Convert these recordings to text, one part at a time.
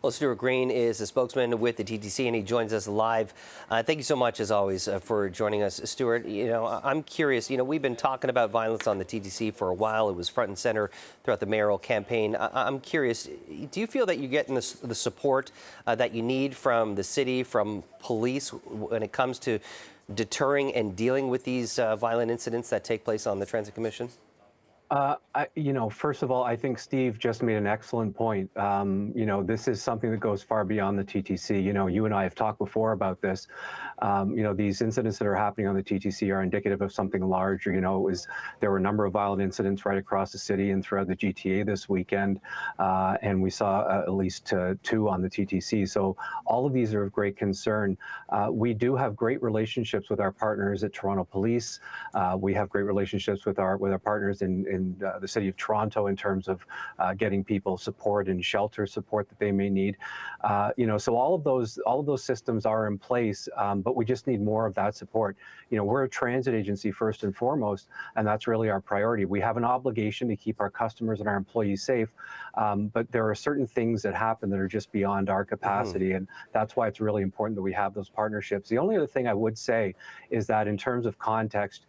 Well, Stuart Green is a spokesman with the TTC, and he joins us live. Thank you so much, as always, for joining us, Stuart. I'm curious. We've been talking about violence on the TTC for a while. It was front and center throughout the mayoral campaign. I'm curious. Do you feel that you're getting the support that you need from the city, from police, when it comes to deterring and dealing with these violent incidents that take place on the Transit Commission? First of all, I think Steve just made an excellent point. This is something that goes far beyond the TTC. You and I have talked before about this. These incidents that are happening on the TTC are indicative of something larger. There were a number of violent incidents right across the city and throughout the GTA this weekend, and we saw at least two on the TTC. So all of these are of great concern. We do have great relationships with our partners at Toronto Police. We have great relationships with our partners in the city of Toronto in terms of getting people support and shelter support that they may need. So all of those systems are in place, but we just need more of that support. We're a transit agency first and foremost, and that's really our priority. We have an obligation to keep our customers and our employees safe, but there are certain things that happen that are just beyond our capacity, and that's why it's really important that we have those partnerships. The only other thing I would say is that in terms of context,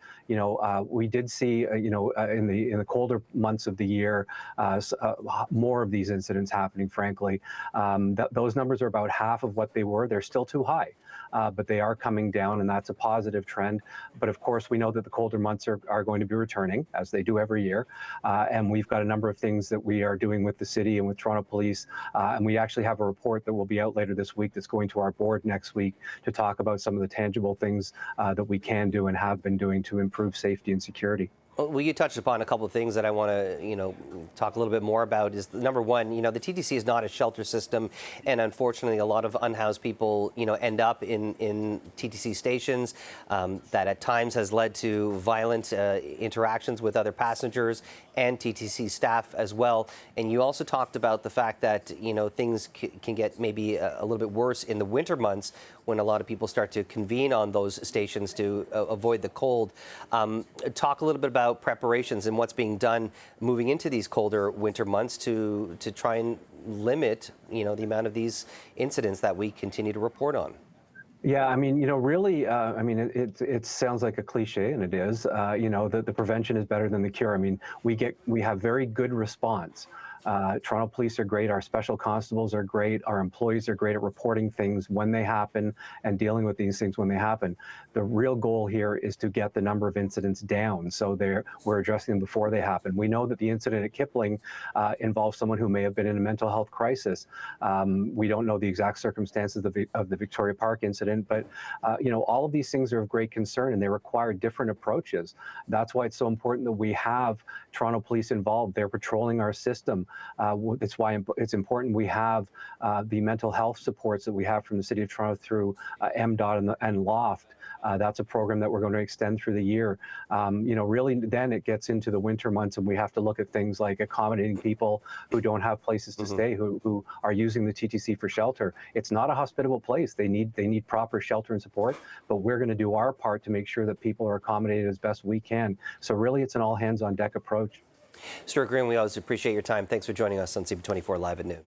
we did see, in the colder months of the year, more of these incidents happening, frankly. Those numbers are about half of what they were. They're still too high, but they are coming down, and that's a positive trend. But of course, we know that the colder months are going to be returning, as they do every year. And we've got a number of things that we are doing with the city and with Toronto Police. And we actually have a report that will be out later this week that's going to our board next week to talk about some of the tangible things that we can do and have been doing to improve safety and security. Well, you touched upon a couple of things that I want to, talk a little bit more about. Is number one, the TTC is not a shelter system, and unfortunately, a lot of unhoused people, end up in TTC stations. That at times has led to violent interactions with other passengers and TTC staff as well. And you also talked about the fact that things can get maybe a little bit worse in the winter months when a lot of people start to convene on those stations to avoid the cold. Talk a little bit about preparations and what's being done moving into these colder winter months to try and limit, the amount of these incidents that we continue to report on. Yeah, really, it sounds like a cliche, and it is. The prevention is better than the cure. We have very good response. Toronto Police are great. Our special constables are great. Our employees are great at reporting things when they happen and dealing with these things when they happen. The real goal here is to get the number of incidents down, so we're addressing them before they happen. We know that the incident at Kipling involves someone who may have been in a mental health crisis. We don't know the exact circumstances of the Victoria Park incident, but all of these things are of great concern, and they require different approaches. That's why it's so important that we have Toronto Police involved. They're patrolling our system. That's why it's important we have the mental health supports that we have from the City of Toronto through MDOT and LOFT. That's a program that we're going to extend through the year. Really, then it gets into the winter months, and we have to look at things like accommodating people who don't have places to stay, who are using the TTC for shelter. It's not a hospitable place. They need proper shelter and support, but we're going to do our part to make sure that people are accommodated as best we can. So really, it's an all hands on deck approach. Stuart Green, we always appreciate your time. Thanks for joining us on CP24 Live at noon.